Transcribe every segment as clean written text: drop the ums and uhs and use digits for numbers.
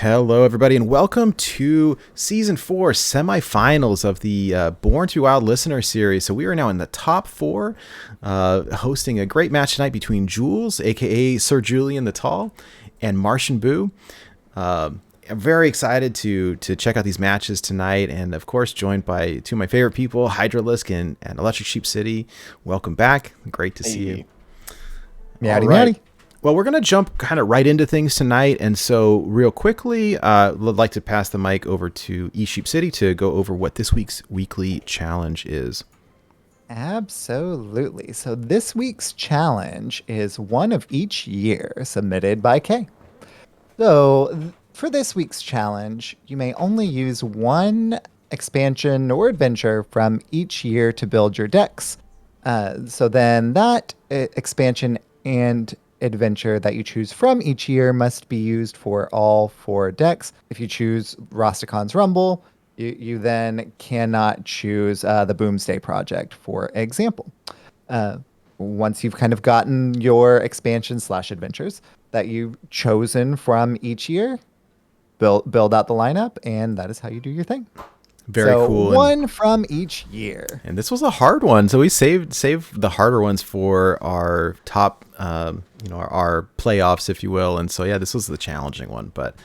Hello, everybody, and welcome to Season 4 semifinals of the Born to Be Wild Listener Series. So we are now in the top 4, hosting a great match tonight between Jools, a.k.a. Sir Julian the Tall, and MartianBuu. I'm very excited to check out these matches tonight, and of course joined by two of my favorite people, Hydralisk and Electric Sheep City. Welcome back. Great to see you. Meowdy. Well, we're going to jump kind of right into things tonight, and so real quickly, I'd like to pass the mic over to Sheep City to go over what this week's weekly challenge is. Absolutely. So this week's challenge is one of each year, submitted by Kay. So for this week's challenge, you may only use one expansion or adventure from each year to build your decks. So then that expansion and adventure that you choose from each year must be used for all 4 decks. If you choose Rosticon's Rumble, you then cannot choose the Boomsday Project, for example. Once you've kind of gotten your expansion/adventures that you've chosen from each year, build out the lineup, and that is how you do your thing. Very cool. One from each year. And this was a hard one, so we saved the harder ones for our top, our playoffs, if you will. And so, yeah, this was the challenging one. But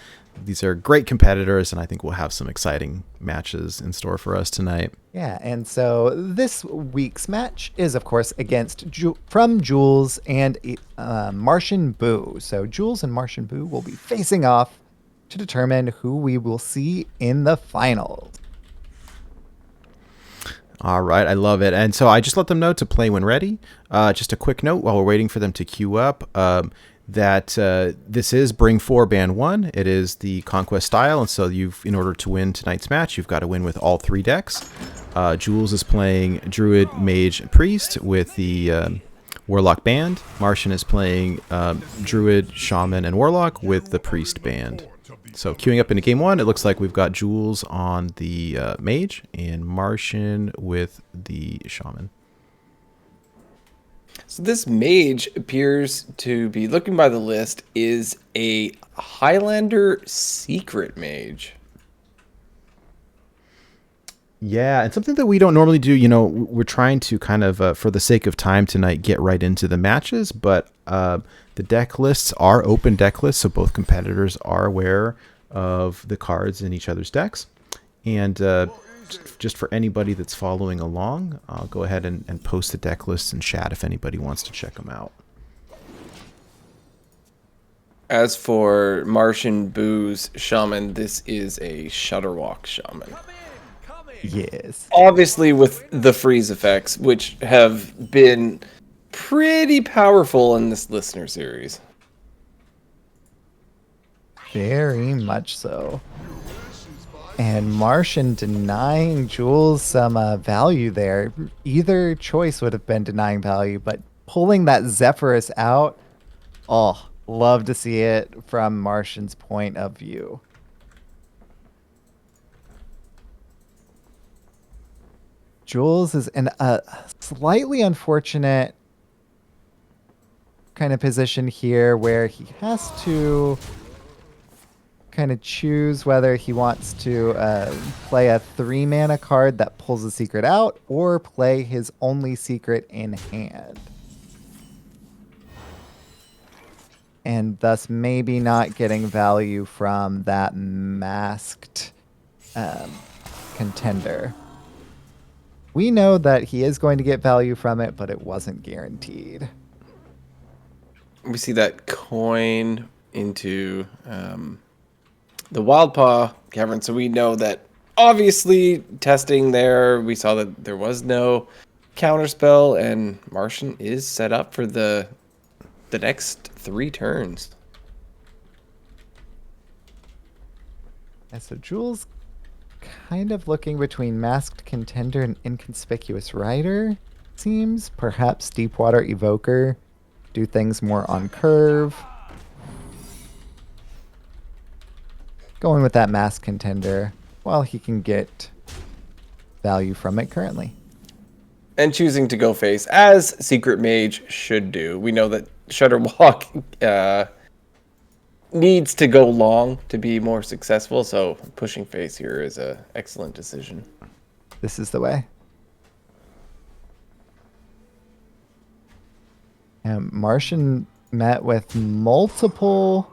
these are great competitors, and I think we'll have some exciting matches in store for us tonight. Yeah, and so this week's match is, of course, against from Jools and MartianBuu. So Jools and MartianBuu will be facing off to determine who we will see in the finals. All right, I love it. And so I just let them know to play when ready. Just a quick note while we're waiting for them to queue up, that this is Bring 4 Ban 1. It is the Conquest style, and so in order to win tonight's match, you've got to win with all 3 decks. Jools is playing Druid, Mage, and Priest with the Warlock Band. Martian is playing Druid, Shaman, and Warlock with the Priest Band. So queuing up into game 1, it looks like we've got Jools on the Mage and Martian with the Shaman. So this Mage appears to be, looking by the list, is a Highlander secret Mage. Yeah, and something that we don't normally do, we're trying to kind of, for the sake of time tonight, get right into the matches, but the deck lists are open deck lists, so both competitors are aware of the cards in each other's decks. And just for anybody that's following along, I'll go ahead and post the deck lists in chat if anybody wants to check them out. As for MartianBuu's Shaman, this is a Shutterwalk Shaman. Yes. Obviously with the freeze effects, which have been pretty powerful in this listener series. Very much so. And Martian denying Jools some value there. Either choice would have been denying value, but pulling that Zephyrus out, love to see it from Martian's point of view. Jools is in a slightly unfortunate kind of position here where he has to kind of choose whether he wants to play a 3-mana card that pulls a secret out or play his only secret in hand. And thus maybe not getting value from that masked contender. We know that he is going to get value from it, but it wasn't guaranteed. We see that coin into the Wild Paw cavern, so we know that obviously testing there, we saw that there was no counterspell, and Martian is set up for the next 3 turns. And so Jools kind of looking between Masked Contender and Inconspicuous Rider, seems. Perhaps Deepwater Evoker, do things more on curve. Going with that Masked Contender while he can get value from it currently. And choosing to go face, as Secret Mage should do. We know that Shutterwalk needs to go long to be more successful, so pushing face here is a excellent decision. This is the way. And Martian met with multiple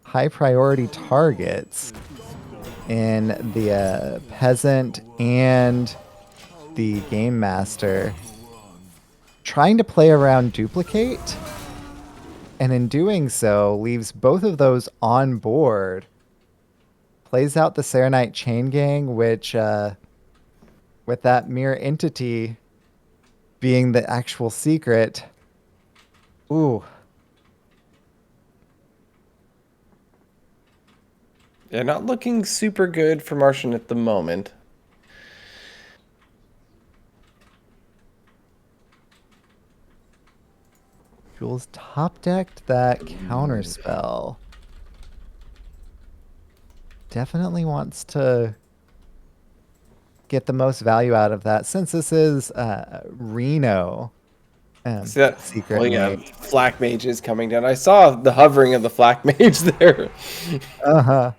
high priority targets in the peasant and the game master, trying to play around duplicate, and in doing so leaves both of those on board. Plays out the Serenite Chain Gang, which with that mirror entity being the actual secret. Ooh. Yeah, not looking super good for Martian at the moment. Jools top decked that counter spell. Definitely wants to get the most value out of that, since this is Reno. See that? Secret Well, yeah, mage. Flak Mage is coming down. I saw the hovering of the Flak Mage there. Uh-huh.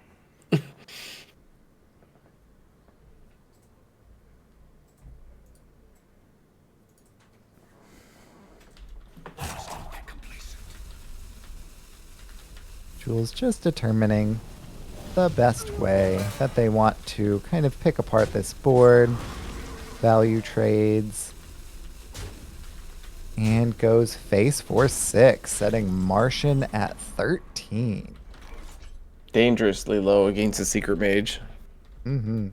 Jools just determining the best way that they want to kind of pick apart this board, value trades, and goes face for 6, setting Martian at 13. Dangerously low against the Secret Mage. Mm-hmm.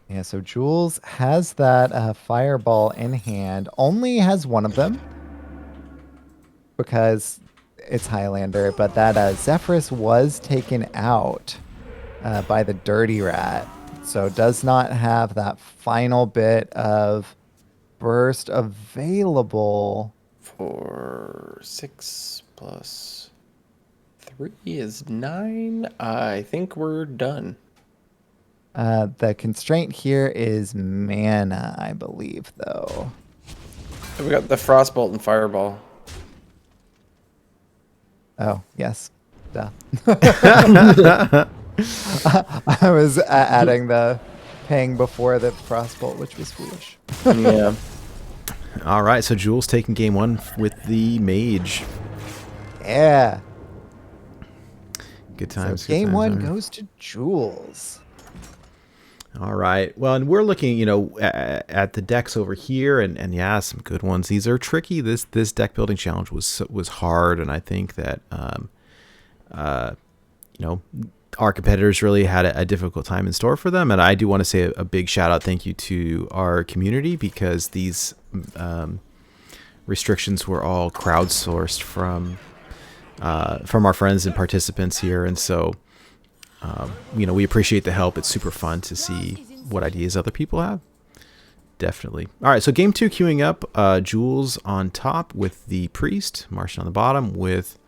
Yeah, so Jools has that fireball in hand. Only has one of them because it's Highlander, but that Zephyrus was taken out by the Dirty Rat, so does not have that final bit of burst available. For 6 plus 3 is 9. I think we're done. The constraint here is mana, I believe, though. We got the Frostbolt and Fireball. Oh, yes. Duh. I was adding the paying before the Frostbolt, which was foolish. Yeah. All right, so Jools taking game 1 with the mage. Yeah. Good times. So good game times, 1 all right. goes to Jools. All right. Well, and we're looking, at the decks over here, and yeah, some good ones. These are tricky. This deck building challenge was hard, and I think that our competitors really had a difficult time in store for them. And I do want to say a big shout out, thank you to our community, because these restrictions were all crowdsourced from our friends and participants here, and so. We appreciate the help. It's super fun to see what ideas other people have. Definitely. All right, so game 2 queuing up. Jools on top with the priest, Martian on the bottom with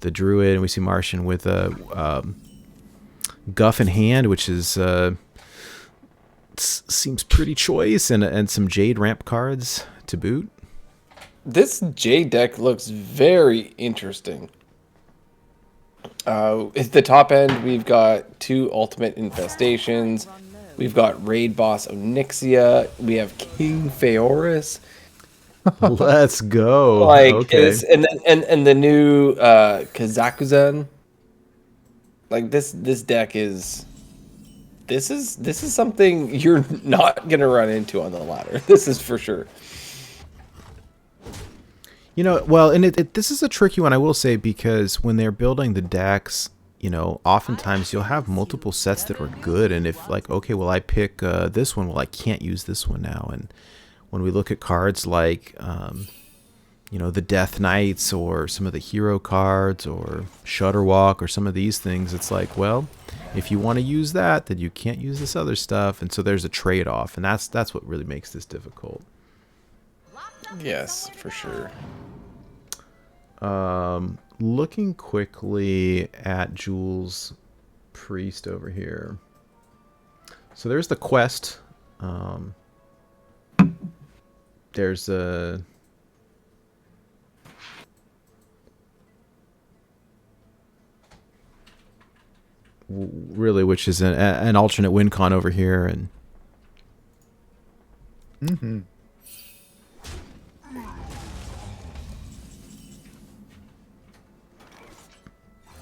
the druid, and we see Martian with a guff in hand, which is seems pretty choice, and some jade ramp cards to boot. This Jade deck looks very interesting. At the top end, we've got 2 ultimate infestations. We've got Raid Boss Onyxia. We have King Phaeorus. Let's go. Like, Okay. and the new Kazakuzan. Like this deck is. This is something you're not gonna run into on the ladder. This is for sure. Well, and this is a tricky one, I will say, because when they're building the decks, oftentimes you'll have multiple sets that are good, and if okay, well, I pick this one, well, I can't use this one now. And when we look at cards like, the Death Knights or some of the hero cards or Shutterwalk or some of these things, it's like, well, if you want to use that, then you can't use this other stuff, and so there's a trade-off, and that's what really makes this difficult. Yes, for sure. Looking quickly at Jools' priest over here. So there's the quest. there's a... really, which is an alternate win con over here, and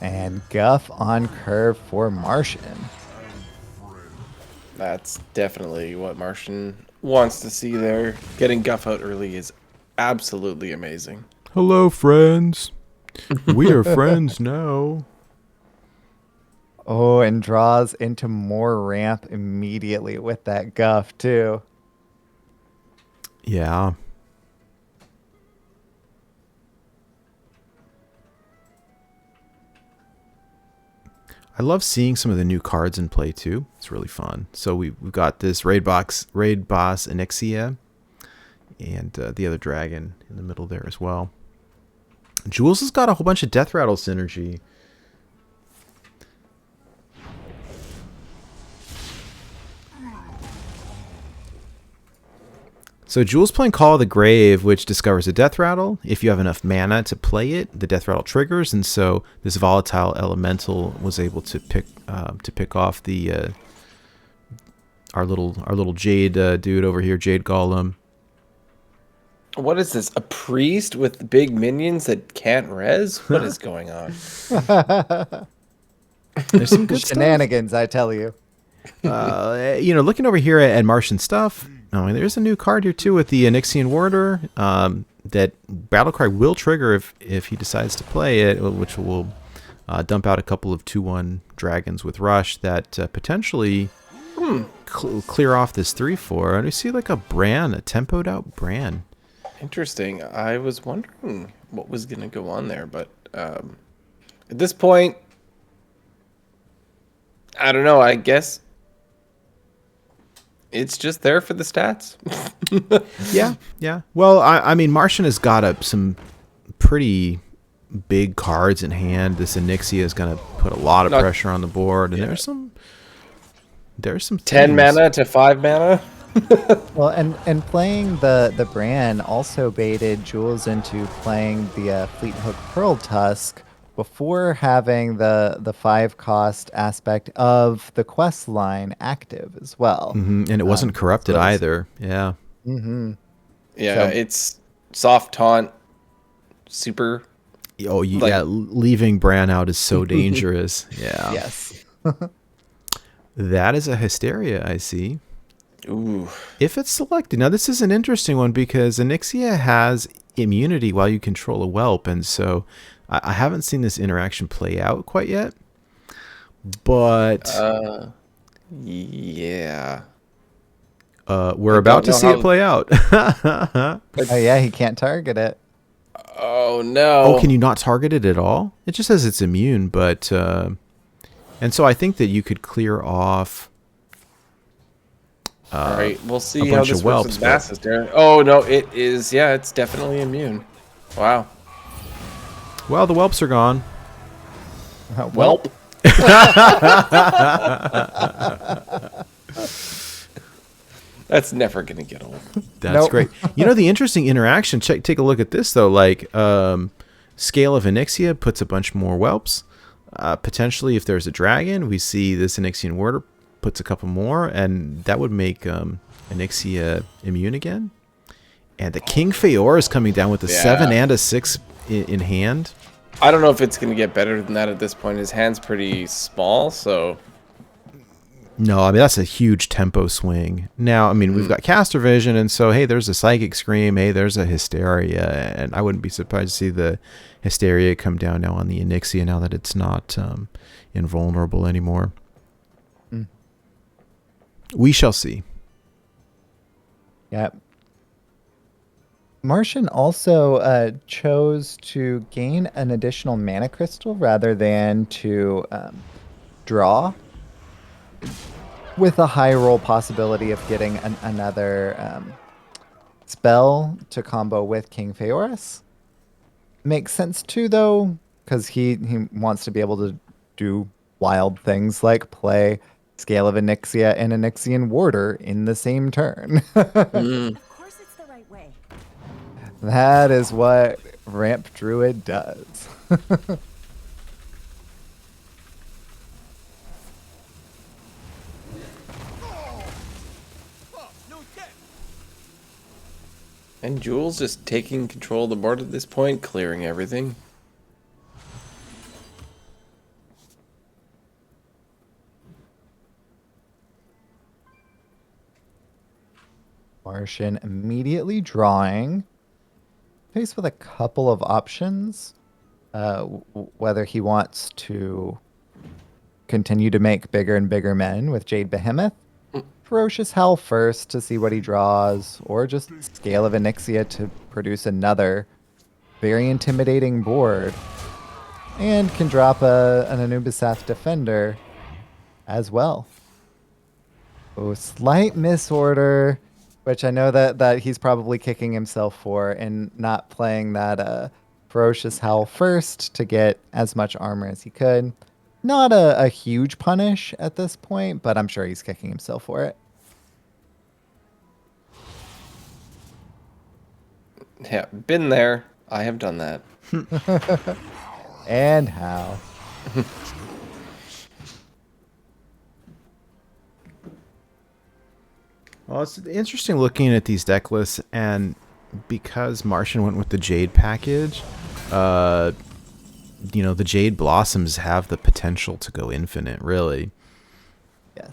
And Guff on curve for Martian. That's definitely what Martian wants to see there. Getting Guff out early is absolutely amazing. hello, friends. We are friends now. Oh, and draws into more ramp immediately with that Guff, too. Yeah. I love seeing some of the new cards in play too. It's really fun. So we've got this raid boss Onyxia, and the other dragon in the middle there as well. Jools has got a whole bunch of Death Rattle synergy. So Jools playing Call of the Grave, which discovers a Death Rattle. If you have enough mana to play it, the Death Rattle triggers, and so this volatile elemental was able to pick off the our little Jade dude over here, Jade Golem. What is this? A priest with big minions that can't res? What is going on? There's some good Shenanigans, I tell you. Looking over here at Martian stuff, I mean, there's a new card here too with the Onyxian Warder that Battlecry will trigger if he decides to play it, which will dump out a couple of 2/1 dragons with Rush that potentially clear off this 3/4. And we see like a tempoed out Bran. Interesting. I was wondering what was going to go on there, but at this point, I don't know. I guess it's just there for the stats. Yeah. Well, I mean, Martian has got some pretty big cards in hand. This Onyxia is going to put a lot of pressure on the board, and there's some 10 mana to 5 mana. Well, and playing the Bran also baited Jools into playing the Fleet Hook Pearl Tusk before having the 5-cost aspect of the quest line active as well. And it wasn't corrupted either. Yeah. Yeah, it's soft taunt, super. Oh, yeah. Leaving Bran out is so dangerous. Yeah. Yes. That is a Hysteria, I see. Ooh. If it's selected. Now, this is an interesting one because Onyxia has immunity while you control a whelp, and so I haven't seen this interaction play out quite yet. But yeah. We're about to see it play out. Oh, yeah, he can't target it. Oh, no. Oh, can you not target it at all? It just says it's immune, but... and so I think that you could clear off... all right, we'll see a how bunch this of works whelps, with masses, Darren. Oh, no, it is. Yeah, it's definitely immune. Wow. Well, the whelps are gone. Welp. That's never going to get old. That's great. You know, the interesting interaction, take a look at this, though. Like, Scale of Onyxia puts a bunch more whelps. Potentially, if there's a dragon, we see this Onyxian Warder puts a couple more, and that would make Onyxia immune again. And the King Feor is coming down with a 7 and a 6 in hand. I don't know if it's going to get better than that at this point. His hand's pretty small, so... No, I mean, that's a huge tempo swing. Now, I mean, we've got Caster Vision, and so, hey, there's a Psychic Scream, hey, there's a Hysteria, and I wouldn't be surprised to see the Hysteria come down now on the Onyxia now that it's not invulnerable anymore. We shall see. Yep. Martian also chose to gain an additional mana crystal rather than to draw, with a high roll possibility of getting another spell to combo with King Feoris. Makes sense too, though, because he wants to be able to do wild things like play Scale of Onyxia and Onyxian Warder in the same turn. Of course it's the right way. That is what Ramp Druid does. And Jools just taking control of the board at this point, clearing everything. Martian immediately drawing. Faced with a couple of options. Whether he wants to continue to make bigger and bigger men with Jade Behemoth, Ferocious Hell first to see what he draws, or just Scale of Onyxia to produce another very intimidating board. And can drop an Anubisath Defender as well. Oh, slight misorder, which I know that he's probably kicking himself for, and not playing that Ferocious Howl first to get as much armor as he could. Not a huge punish at this point, but I'm sure he's kicking himself for it. Yeah, been there. I have done that. And how? Well, it's interesting looking at these deck lists, and because Martian went with the Jade package, you know, the Jade Blossoms have the potential to go infinite, really. Yes.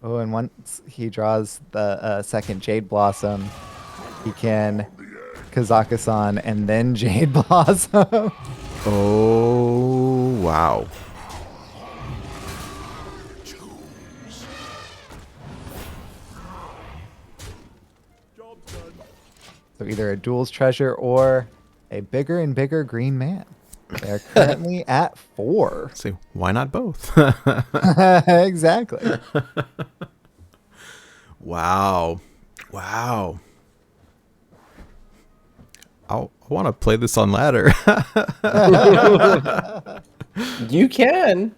Oh, and once he draws the second Jade Blossom, he can Kazakusan and then Jade Blossom. Oh, wow. So either a Jools treasure or a bigger and bigger green man. They're currently at 4. So why not both? Exactly. Wow. Wow. I want to play this on ladder. You can.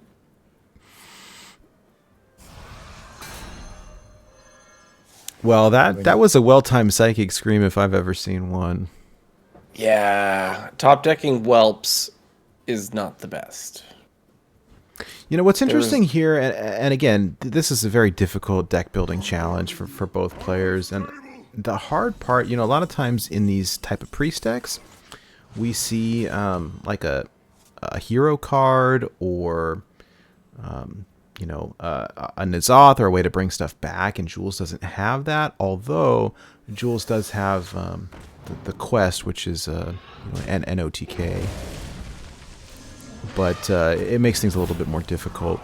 Well, that was a well-timed psychic scream if I've ever seen one. Yeah, top decking whelps is not the best. You know, what's interesting here, and again, this is a very difficult deck building challenge for both players, and the hard part, you know, a lot of times in these type of priest decks, we see like a hero card or you know, a N'Zoth or a way to bring stuff back, and Jools doesn't have that, although Jools does have the quest, which is you know, an NOTK. But it makes things a little bit more difficult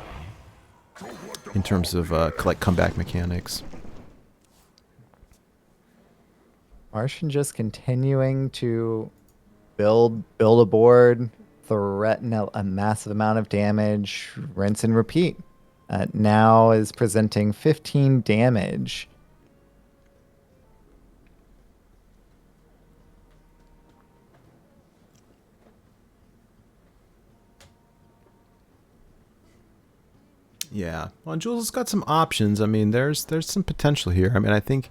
in terms of like comeback mechanics. Martian just continuing to build a board, threaten a massive amount of damage, rinse and repeat. Now is presenting 15 damage. Yeah, well, Jools has got some options. I mean, there's some potential here. I mean, I think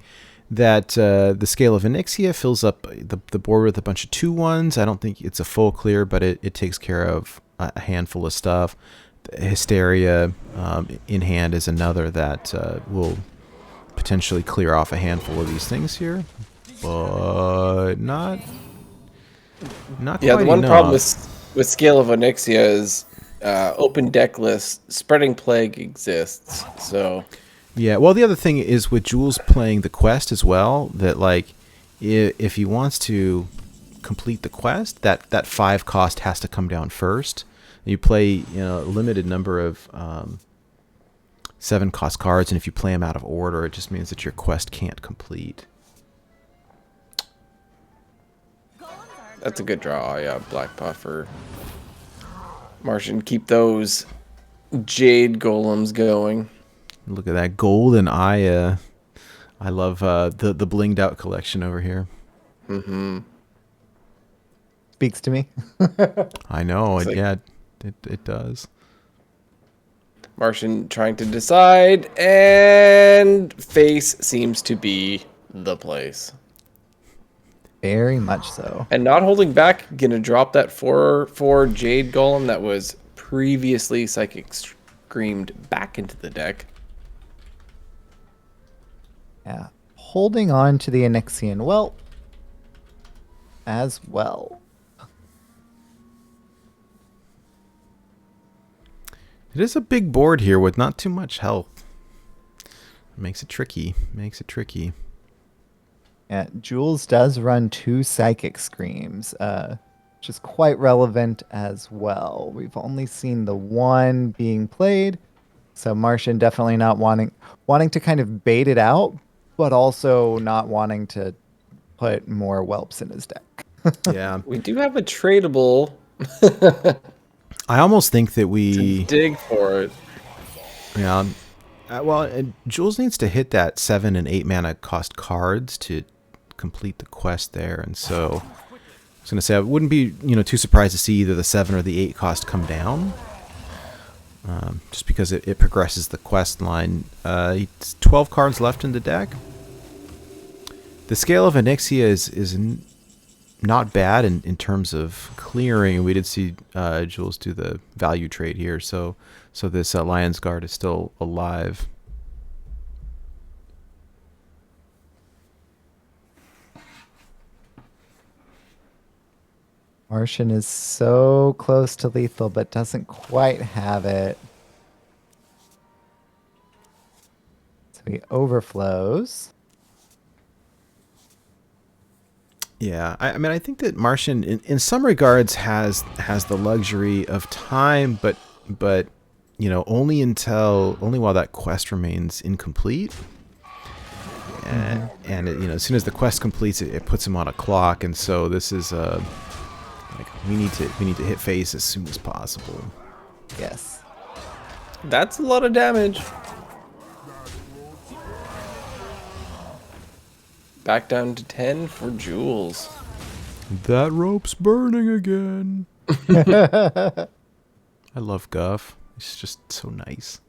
that the Scale of Onyxia fills up the board with a bunch of 2/1s. I don't think it's a full clear, but it takes care of a handful of stuff. Hysteria in hand is another that will potentially clear off a handful of these things here, but not Yeah, quite the one enough. problem with Scale of Onyxia is open deck list, Spreading Plague exists, so... Yeah, well, the other thing is with Jools playing the quest as well, that like if he wants to complete the quest, that 5 cost has to come down first. You play, you know, a limited number of 7 cost cards, and if you play them out of order, it just means that your quest can't complete. That's a good draw, yeah. Black Puffer. Martian, keep those Jade Golems going. Look at that golden eye. I love the blinged out collection over here. Mm-hmm. Speaks to me. I know, It's like- yeah, it does. Martian trying to decide, and face seems to be the place. Very much so. And not holding back, gonna drop that 4/4 Jade Golem that was previously Psychic Screamed back into the deck. Yeah. Holding on to the Onyxian Whelp as well. It is a big board here with not too much health. Makes it tricky. Makes it tricky. Yeah, Jools does run 2 Psychic Screams, which is quite relevant as well. We've only seen the one being played, so Martian definitely not wanting to kind of bait it out, but also not wanting to put more whelps in his deck. Yeah. We do have a tradable. I almost think that we... Dig for it. Yeah. Well, and Jools needs to hit that 7 and 8 mana cost cards to complete the quest there, and so I was gonna say I wouldn't be too surprised to see either the 7 or the 8 cost come down, just because it progresses the quest line. It's 12 cards left in the deck. The scale of Onyxia is not bad in terms of clearing. We did see Jools do the value trade here, so this Lion's Guard is still alive. Martian is so close to lethal, but doesn't quite have it. So he overflows. Yeah, I mean, I think that Martian, in some regards, has the luxury of time, but only while that quest remains incomplete. And as soon as the quest completes, it puts him on a clock, and so this is we need to hit face as soon as possible. Yes. That's a lot of damage. Back down to 10 for Jools. That rope's burning again. I love Guff. He's just so nice.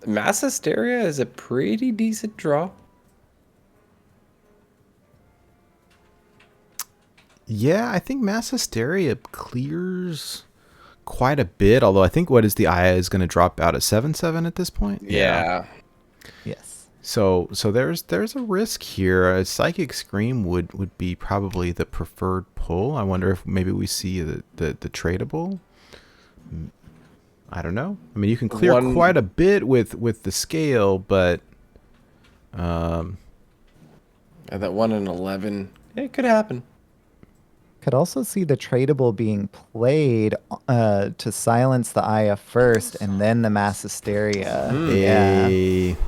Mass Hysteria is a pretty decent draw. Yeah, I think Mass Hysteria clears quite a bit, although I think the Aya is going to drop out at 7/7 at this point. Yeah. Yes. So there's a risk here. A Psychic Scream would be probably the preferred pull. I wonder if maybe we see the tradable. I don't know. I mean, you can clear quite a bit with the scale, but And that 1 in 11, it could happen. Could also see the tradable being played to silence the Aya first, and then the Mass Hysteria. Yeah.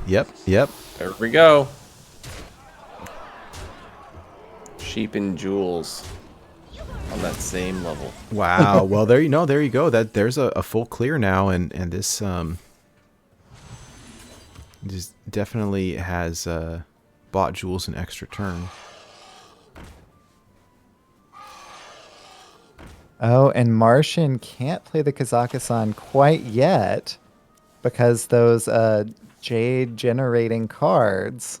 Yep. There we go. Sheep and Jools on that same level. Wow. Well, there you go. There's a full clear now, and this just definitely has bought Jools an extra turn. Oh, and Martian can't play the Kazakhstan quite yet because those Jade generating cards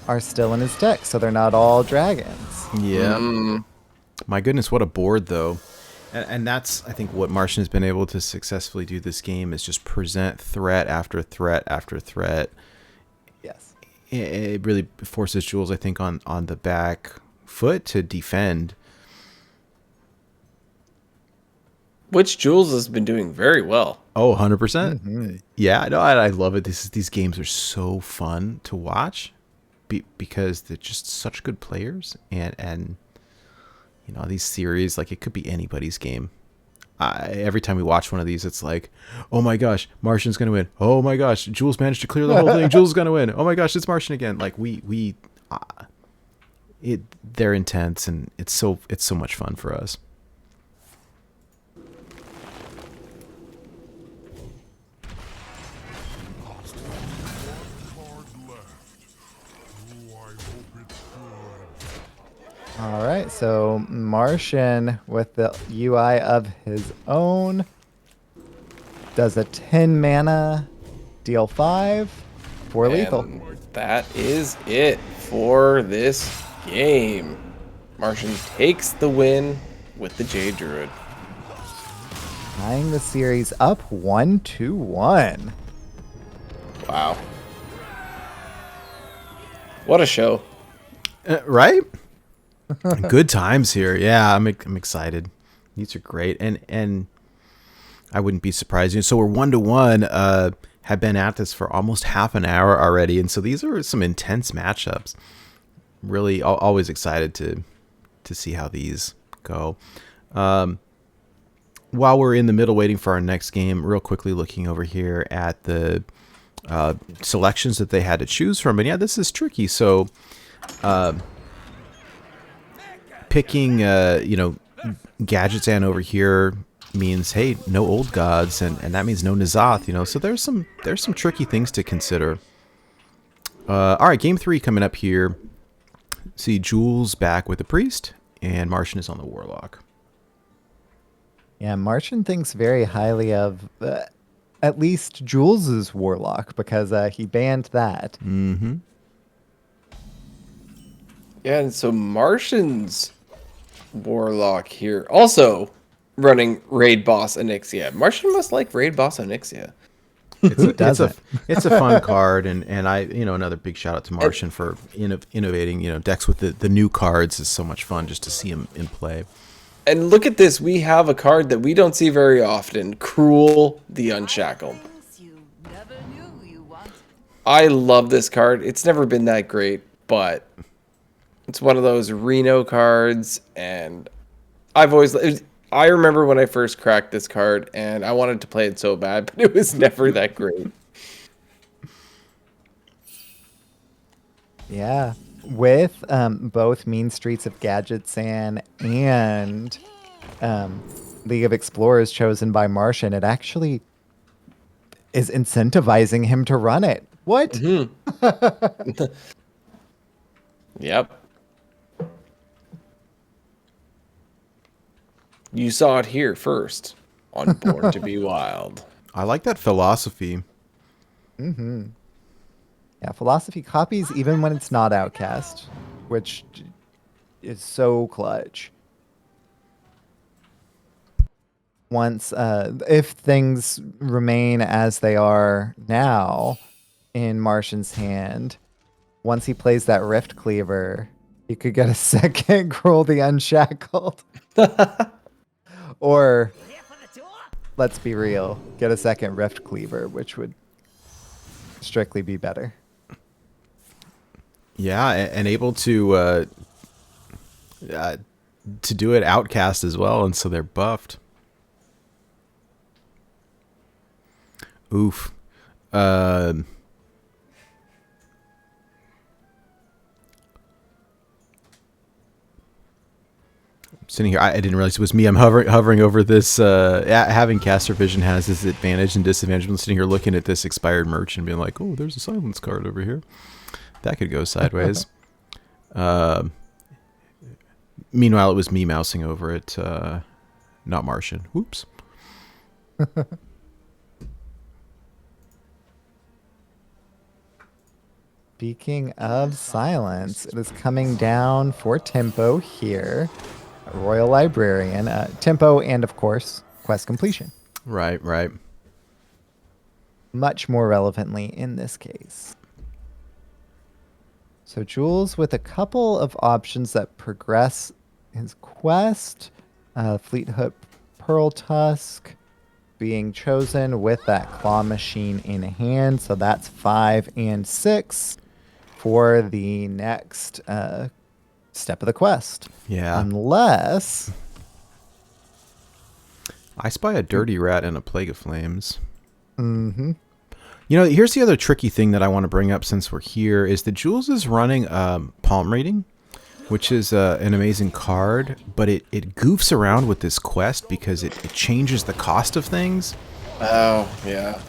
are still in his deck, so they're not all dragons. Yeah. My goodness, what a board, though. And that's, I think, what Martian has been able to successfully do this game is just present threat after threat after threat. Yes. It really forces Jools, I think, on the back foot to defend. Which Jools has been doing very well. Oh, 100%. Yeah, no, I love it. These games are so fun to watch because they're just such good players. And these series, like, it could be anybody's game. Every time we watch one of these, it's like, oh my gosh, Martian's going to win. Oh my gosh, Jools managed to clear the whole thing. Jools is going to win. Oh my gosh, it's Martian again. Like, they're intense, and it's so much fun for us. All right, so Martian with the UI of his own Does a 10 mana, deal 5, 4 lethal. And that is it for this game. Martian takes the win with the Jade Druid. Tying the series up 1-1. Wow. What a show. Right? Good times here. Yeah, I'm excited. These are great. And I wouldn't be surprised. So we're 1-1. Have been at this for almost half an hour already. And so these are some intense matchups. Really always excited to see how these go. While we're in the middle waiting for our next game, real quickly looking over here at the selections that they had to choose from. And yeah, this is tricky. So picking, Gadgetzan over here means, hey, no old gods, and that means no N'Zoth, so there's some tricky things to consider. All right, game 3 coming up here. See Jools back with the priest, and Martian is on the warlock. Yeah, Martian thinks very highly of at least Jools' warlock because he banned that. Mm-hmm. Yeah, and so Martian's warlock here also running Raid Boss Onyxia. Martian must like Raid Boss Onyxia. It's a fun card, and I, another big shout out to Martian for innovating, decks with the new cards is so much fun just to see them in play. And look at this, we have a card that we don't see very often, Cruel the Unshackled. I love this card. It's never been that great, but it's one of those Reno cards, and I remember when I first cracked this card, and I wanted to play it so bad, but it was never that great. Yeah, with both Mean Streets of Gadgetzan and League of Explorers chosen by Martian, it actually is incentivizing him to run it. What? Mm-hmm. Yep. You saw it here first on Born to Be Wild. I like that philosophy. Mm-hmm. Yeah, philosophy copies even when it's not outcast, which is so clutch. Once, if things remain as they are now in Martian's hand, once he plays that Rift Cleaver, he could get a second Cruel the Unshackled. Or, let's be real, get a second Rift Cleaver, which would strictly be better. Yeah, and able to do it outcast as well, and so they're buffed. Oof. Sitting here, I didn't realize it was me. I'm hovering over this. Having caster vision has this advantage and disadvantage. I'm sitting here looking at this expired merch and being like, "Oh, there's a silence card over here. That could go sideways." Meanwhile, it was me mousing over it, not Martian. Whoops. Speaking of silence, it is coming down for tempo here. Royal Librarian, tempo, and of course, quest completion. Right. Much more relevantly in this case. So Jools with a couple of options that progress his quest. Fleetfoot Pearl Tusk being chosen with that claw machine in hand. So that's 5 and 6 for the next step of the quest. Yeah. Unless I spy a dirty rat and a plague of flames. Mm-hmm. Here's the other tricky thing that I want to bring up since we're here is that Jools is running palm reading, which is an amazing card, but it goofs around with this quest because it changes the cost of things. Oh, yeah.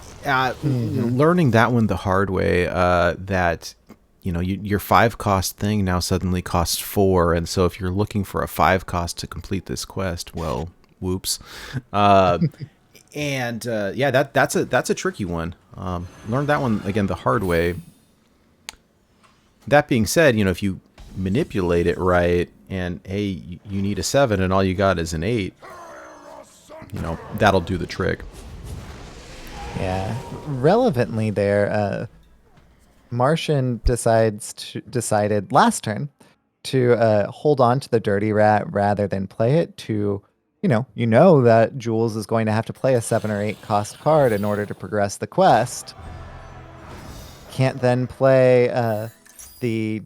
Learning that one the hard way, that your 5 cost thing now suddenly costs 4, and so if you're looking for a 5 cost to complete this quest, well, whoops. And yeah, that's a tricky one. Learned that one again the hard way. That being said, if you manipulate it right, and hey, you need a 7, and all you got is an 8, that'll do the trick. Yeah. Relevantly, there, Martian decided last turn to hold on to the Dirty Rat rather than play it to. You know that Jools is going to have to play a 7 or 8 cost card in order to progress the quest. Can't then play the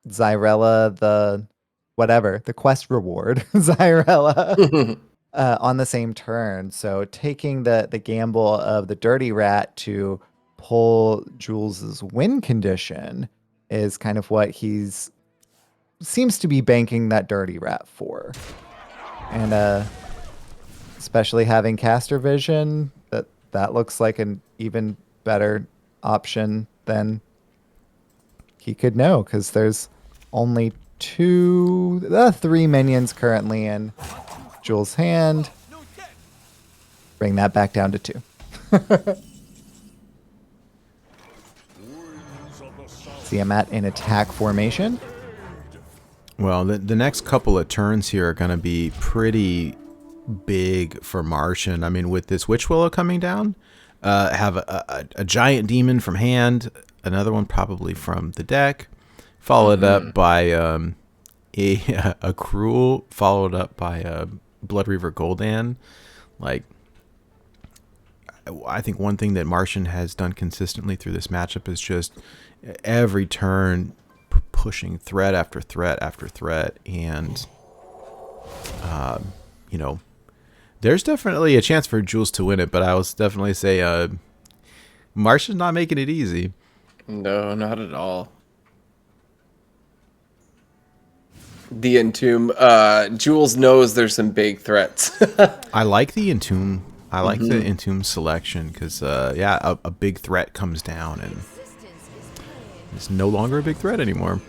Zyrella, the quest reward, Zyrella, on the same turn. So taking the gamble of the Dirty Rat to pull Jools' win condition is kind of what seems to be banking that Dirty Rat for. And especially having caster vision, that looks like an even better option than he could know, because there's only 3 minions currently in Jools' hand. Bring that back down to 2. See him in attack formation. Well, the next couple of turns here are going to be pretty big for Martian. I mean, with this Witch Willow coming down, have a giant demon from hand, another one probably from the deck, followed up by a Cruel, followed up by a Blood Reaver Gul'dan. Like, I think one thing that Martian has done consistently through this matchup is just every turn pushing threat after threat after threat, and there's definitely a chance for Jools to win it, but I will definitely say Martian's not making it easy. No, not at all. The Entomb, Jools knows there's some big threats. I like the Entomb. I like the Entomb selection because a big threat comes down and it's no longer a big threat anymore.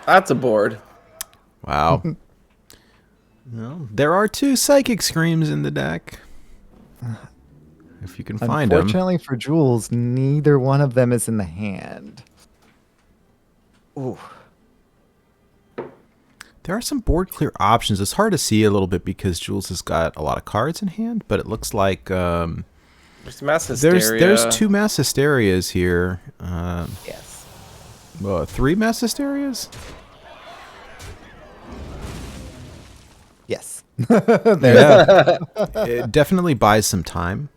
That's a board. Wow. Well, there are 2 Psychic Screams in the deck. If you can find them. Unfortunately for Jools, neither one of them is in the hand. Ooh. There are some board clear options. It's hard to see a little bit because Jools has got a lot of cards in hand, but it looks like there's Mass Hysteria. There's 2 Mass Hysterias here. Yes. 3 Mass Hysterias? Yes. Yeah. It definitely buys some time.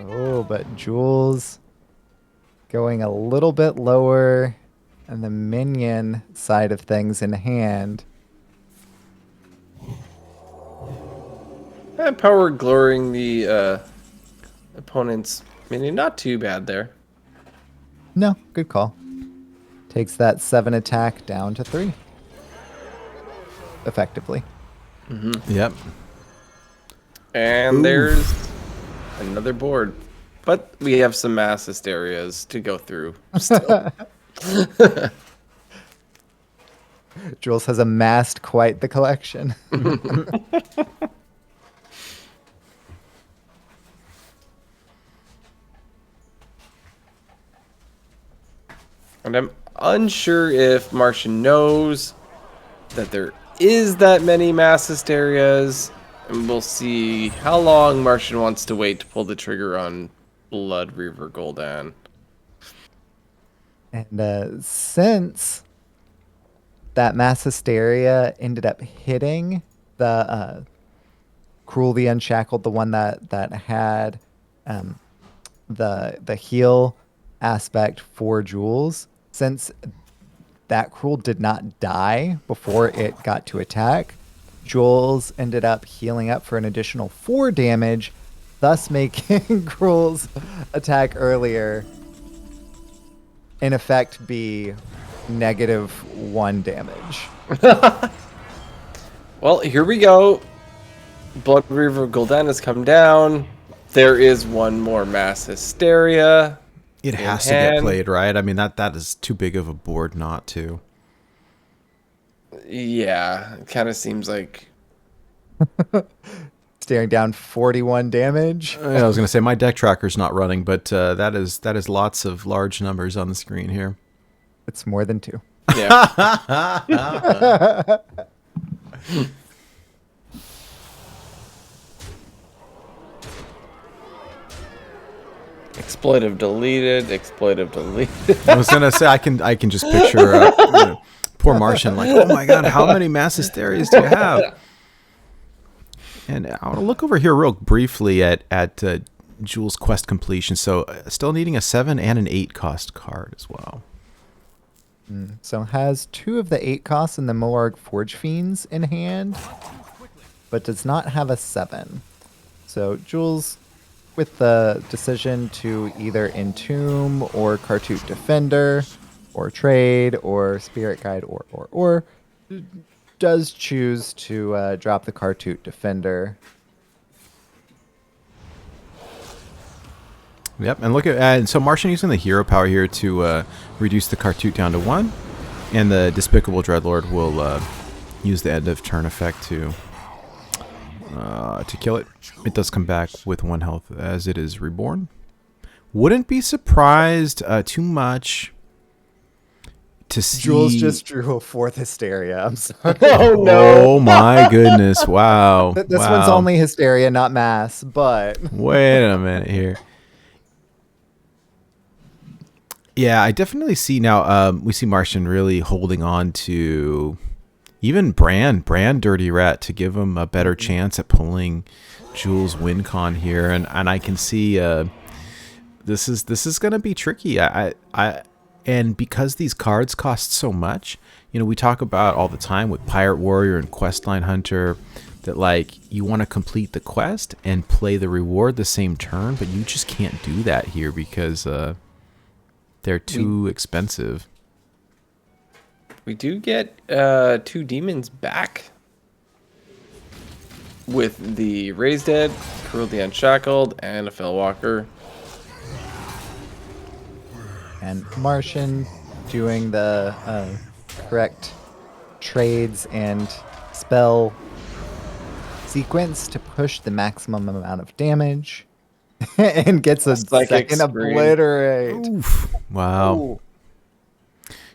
Oh, but Jools going a little bit lower on the minion side of things in hand. And power glorying the opponent's minion. Not too bad there. No, good call. Takes that 7 attack down to 3. Effectively. Yep. And there's another board. But we have some Mass Hysterias to go through still. Jools has amassed quite the collection. And I'm unsure if Martian knows that there is that many Mass Hysterias. And we'll see how long Martian wants to wait to pull the trigger on Blood Reaver Gul'dan. And since that Mass Hysteria ended up hitting the Cruel the Unshackled, the one that had the heal aspect for Jools, since that Cruel did not die before it got to attack, Jools ended up healing up for an additional 4 damage, thus making Cruel's attack earlier in effect be -1 damage. Well, here we go. Blood Reaver Gul'dan has come down. There is one more Mass Hysteria. It in has to get hand. played, right? I mean, that is too big of a board not to. Yeah, it kind of seems like Staring down 41 damage. I was going to say my deck tracker's not running, but that is lots of large numbers on the screen here. It's more than 2. yeah. Exploitive deleted. Exploitive deleted. I was going to say I can just picture poor Martian like, oh my god, how many mass hysterias do you have? And I'll look over here real briefly at Jools quest completion. So still needing a 7 and an 8 cost card as well. So has 2 of the 8 costs in the Moarg Forge Fiends in hand, but does not have a 7. So Jools, with the decision to either Entomb or Kartut Defender or trade or Spirit Guide or does choose to drop the Kartut Defender. Yep, and look at and so Martian using the hero power here to reduce the Kartut down to 1, and the Despicable Dreadlord will use the end of turn effect to kill it. It does come back with 1 health as it is reborn. Wouldn't be surprised too much to see. Jools just drew a 4th Hysteria. I'm sorry. Oh no! Oh my goodness! Wow. This wow. one's only Hysteria, not Mass, but Wait a minute here. Yeah, I definitely see now. We see Martian really holding on to even Brand Dirty Rat to give him a better chance at pulling Jools win con here, and I can see this is gonna be tricky. And because these cards cost so much, you know, we talk about all the time with Pirate Warrior and Questline Hunter that like you want to complete the quest and play the reward the same turn, but you just can't do that here because they're too expensive. We do get 2 demons back with the Raised Dead, Cruelty Unshackled, and a Fellwalker. and Martian doing the correct trades and spell sequence to push the maximum amount of damage and gets a Psychic second screen. obliterate. Oof. Wow. Ooh.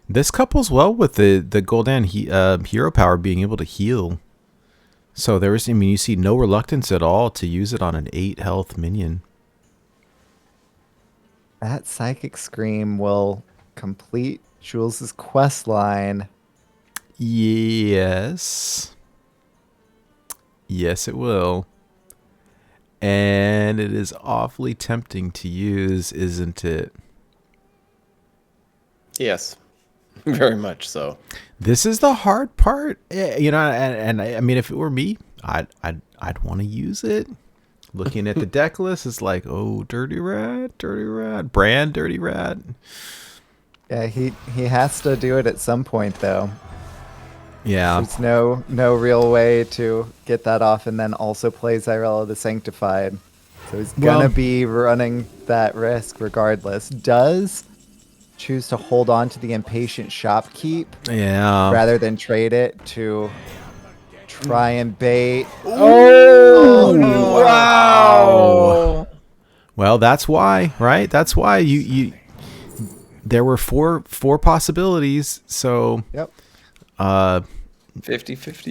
This couples well with the Gul'dan hero power being able to heal. So there is, I mean, you see no reluctance at all to use it on an 8 health minion. That Psychic Scream will complete Jools' quest line. Yes. Yes, it will. And it is awfully tempting to use, isn't it? Yes, very much so. This is the hard part, you know. And I mean, if it were me, I'd want to use it. Looking at the deck list, it's like, oh, Dirty Rat, Brand, Dirty Rat. Yeah, he has to do it at some point, though. Yeah. There's no real way to get that off and then also play Zyrella the Sanctified. So he's gonna be running that risk regardless. Does choose to hold on to the Impatient Shopkeep Yeah. rather than trade it to try and bait. Oh, wow. Well, that's why, right? That's why you there were four possibilities. So Yep. 50-50.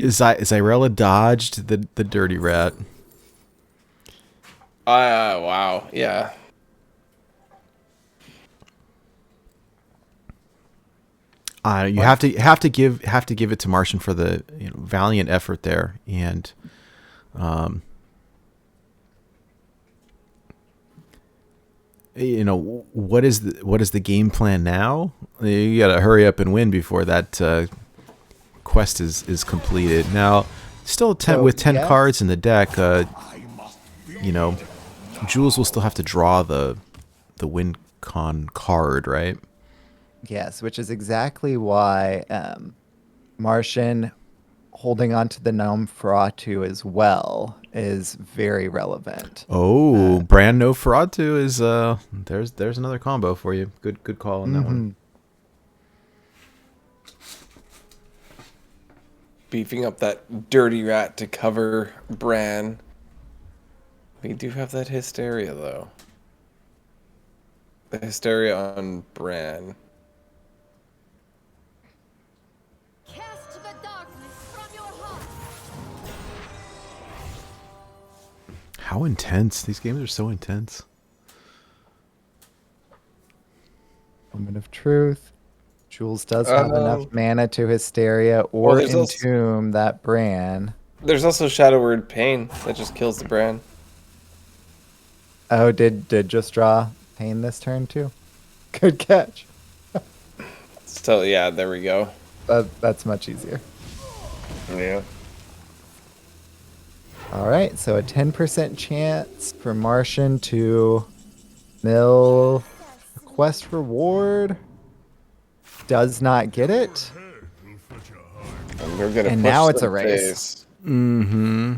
Zyrella dodged the Dirty Rat. Wow. Yeah. You have to give it to Martian for the valiant effort there, and what is the game plan now? You gotta hurry up and win before that quest is completed. Now, still with 10 cards in the deck, Jools will still have to draw the win con card, right? Yes, which is exactly why Martian holding on to the Nosferatu as well is very relevant. Oh, Bran Nosferatu is there's another combo for you. Good call on that one. Beefing up that dirty rat to cover Bran. We do have that hysteria though. The hysteria on Bran. Cast the darkness from your heart. How intense. These games are so intense. Moment of truth. Jools does have enough mana to Hysteria or there's also- Entomb that Bran. There's also Shadow Word Pain that just kills the Bran. Oh, did just draw Pain this turn too? Good catch. So yeah, there we go. That's much easier. Yeah. All right, so a 10% chance for Martian to mill a quest reward. Does not get it. And we're gonna And push now it's some a race. face. Mm-hmm.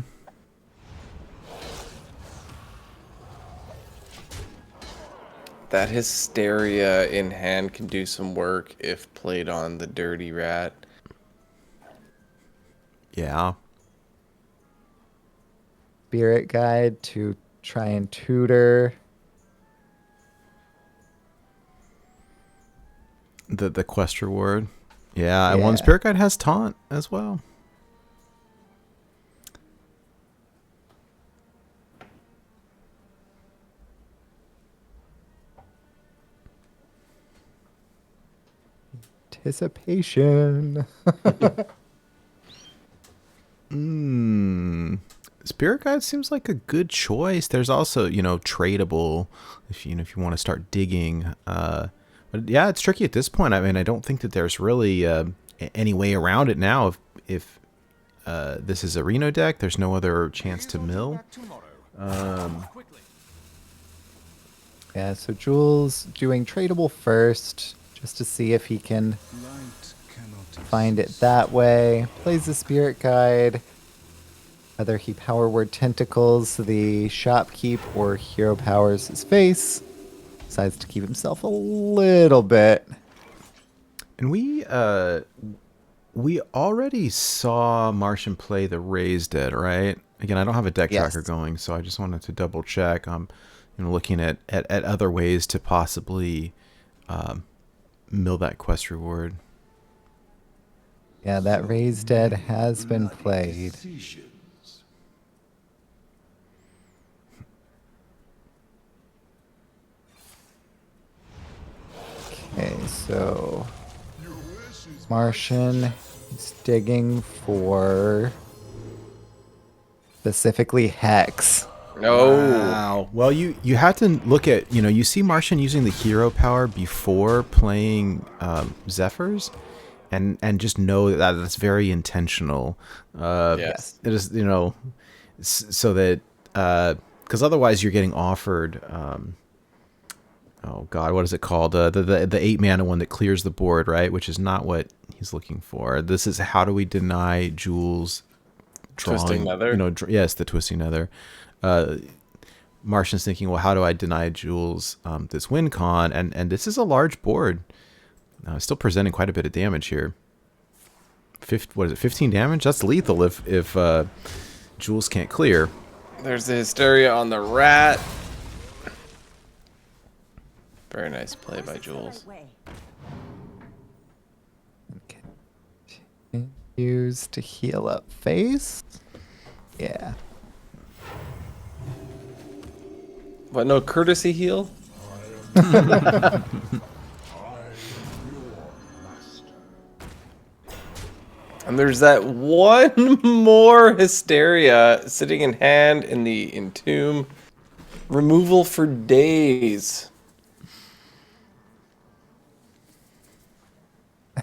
That hysteria in hand can do some work if played on the dirty rat. Yeah. Spirit Guide to try and tutor. The quest reward. Yeah, and one Yeah. Spirit Guide has taunt as well. Anticipation. Spirit Guide seems like a good choice. There's also, tradable if you want to start digging. But yeah, it's tricky at this point. I mean, I don't think that there's really any way around it now. If this is a Reno deck, there's no other chance to mill. Yeah, so Jools doing tradable first, just to see if he can find it that way. Plays the Spirit Guide. Whether he Power Word Tentacles the Shopkeep or Hero Powers his face. Decides to keep himself a little bit. And we already saw Martian play the Raised Dead, right? Again, I don't have a deck Yes. tracker going, so I just wanted to double check. I'm looking at other ways to possibly mill that quest reward. Yeah, that Raised Dead has been played. Okay, so Martian is digging for specifically Hex. No. Wow. Well, you have to look at, you see Martian using the hero power before playing Zephyrs, and just know that that's very intentional. Yes. It is, so that, because otherwise you're getting offered, oh God, what is it called? The 8 mana one that clears the board, right? Which is not what he's looking for. This is how do we deny Jools drawing? Twisting Nether? Yes, the Twisting Nether. Martian's thinking, well, how do I deny Jools this win con? And this is a large board. Still presenting quite a bit of damage here. 15 damage? That's lethal if Jools can't clear. There's the hysteria on the rat. Very nice play by Jools. Use to heal up face. Yeah. What, no courtesy heal? And there's that one more hysteria sitting in hand in the Entomb. Removal for days.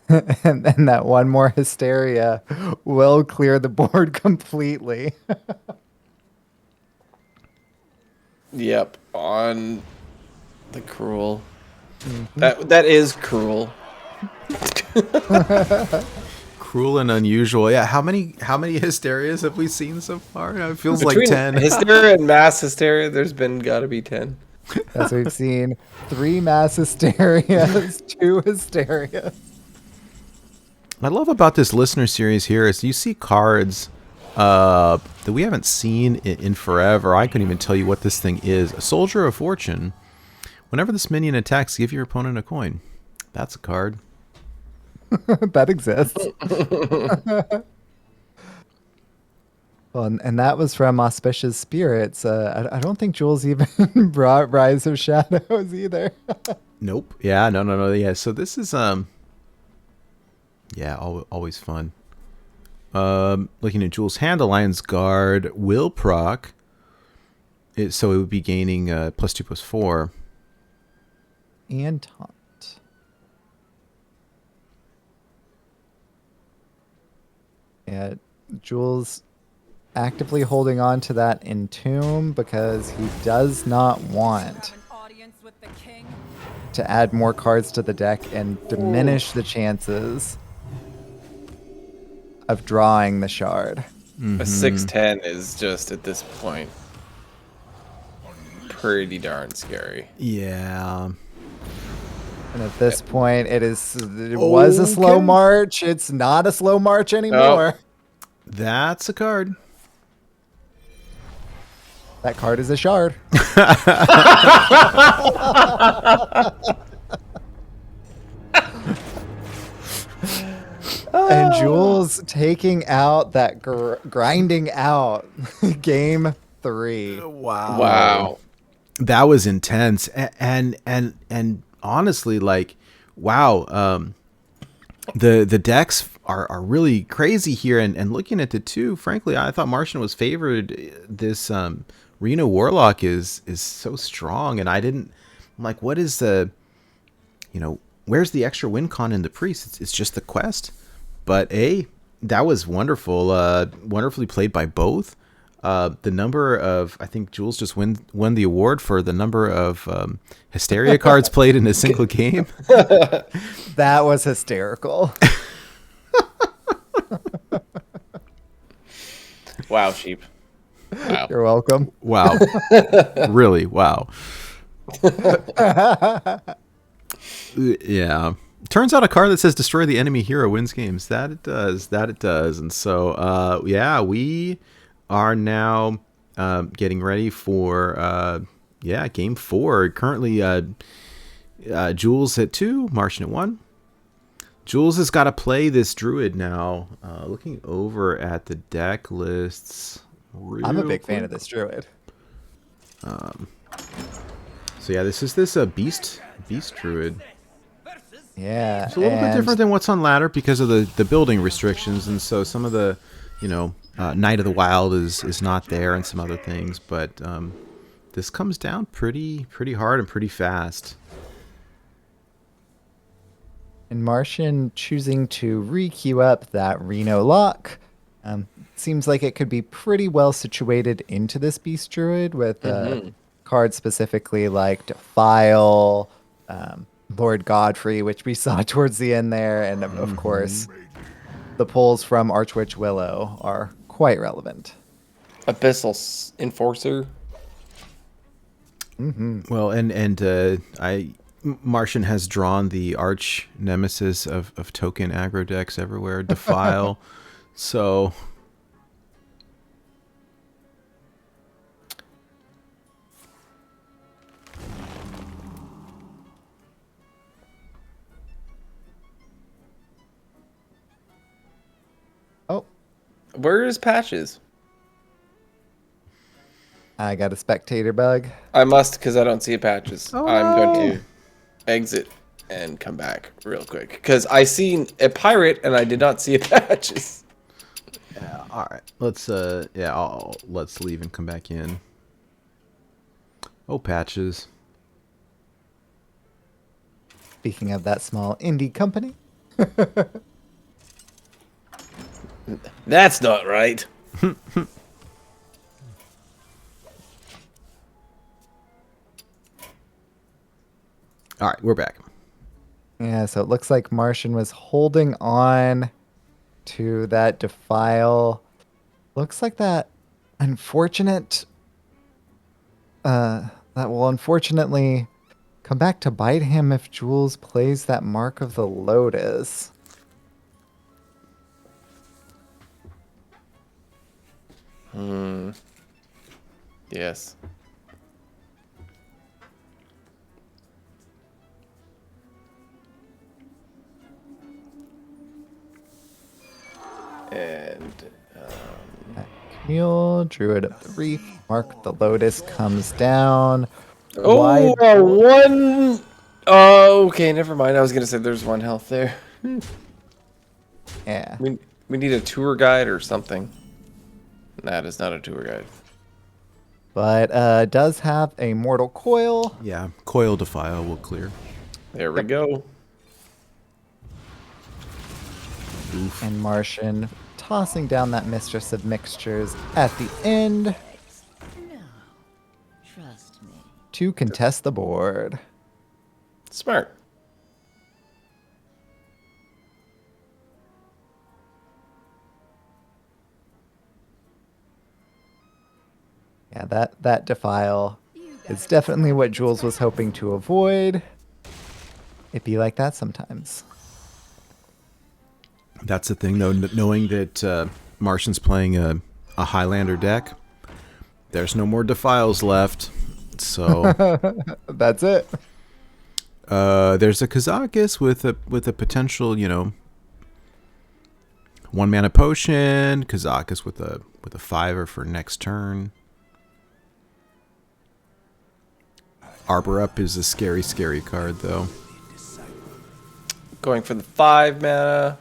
And then that one more Hysteria will clear the board completely. Yep, on the cruel. That is cruel. Cruel and unusual. Yeah, how many hysterias have we seen so far? It feels like Between 10. hysteria and mass hysteria, there's been got to be 10. As we've seen 3 mass hysterias, 2 hysterias. What I love about this listener series here is you see cards that we haven't seen in forever. I couldn't even tell you what this thing is. A Soldier of Fortune. Whenever this minion attacks, give your opponent a coin. That's a card. That exists. Well, and that was from Auspicious Spirits. I don't think Jools even brought Rise of Shadows either. Nope. Yeah, no. Yeah, so this is yeah, always fun. Looking at Jools' hand, the Lion's Guard will proc. So it would be gaining +2/+4. And taunt. Yeah, Jools actively holding on to that Entomb because he does not want to add more cards to the deck and diminish the chances of drawing the shard. A 6/10 is just at this point pretty darn scary. Yeah. And at this point, it was a slow Okay. march. It's not a slow march anymore. That's a card. That card is a shard. And Jools taking out that grinding out game 3. Wow. That was intense. And honestly, like, wow, the decks are really crazy here. And looking at the two, frankly, I thought Martian was favored. This Reno Warlock is so strong, and I'm like, what is the, where's the extra win con in the priest? It's just the quest. But that was wonderful. Wonderfully played by both. The number of, I think Jools just won the award for the number of Hysteria cards played in a single game. That was hysterical. Wow, sheep. Wow. You're welcome. Wow. Really, wow. Yeah. Turns out a card that says destroy the enemy hero wins games. That it does. And so, yeah, we are now getting ready for, game 4. Currently, Jools at 2, Martian at 1. Jools has got to play this Druid now. Looking over at the deck lists. I'm a big fan of this Druid. So yeah, this is Beast Druid. Yeah. It's a little bit different than what's on ladder because of the building restrictions, and so some of the, Night of the Wild is not there, and some other things, but this comes down pretty hard and pretty fast. And Martian choosing to re-queue up that Reno lock. Seems like it could be pretty well situated into this Beast Druid with cards specifically like Defile, Lord Godfrey, which we saw towards the end there, and of course, the pulls from Archwitch Willow are quite relevant. Abyssal Enforcer. Well, and Martian has drawn the arch nemesis of token aggro decks everywhere, Defile. So Oh, Where is Patches? I got a spectator bug. I must, because I don't see a Patches. Oh, I'm no. going to exit and come back real quick because I seen a pirate and I did not see a Patches. yeah, all right. Let's let's leave and come back in. Oh, Patches. Speaking of that small indie company. That's not right. All right, we're back. Yeah, so it looks like Martian was holding on to that Defile. Looks like that unfortunate that will unfortunately come back to bite him if Jools plays that Mark of the Lotus. Yes. And Camille, Druid of the Reef, Mark of the Lotus comes down. oh, Wide- one. Oh, okay. Never mind. I was gonna say there's one health there. Yeah. We need a tour guide or something. That is not a tour guide. But does have a Mortal Coil. Yeah, Coil Defile will clear. There we go. And Martian tossing down that Mistress of Mixtures at the end No. Trust me. to contest the board. Smart. Yeah, that Defile is definitely what Jools was hoping to avoid. It be like that sometimes. That's the thing, though, knowing that Martian's playing a Highlander deck, there's no more Defiles left. So That's it. there's a Kazakis with a potential, 1-mana potion. Kazakis with a 5-er for next turn. Arbor Up is a scary, scary card, though. Going for the 5 mana.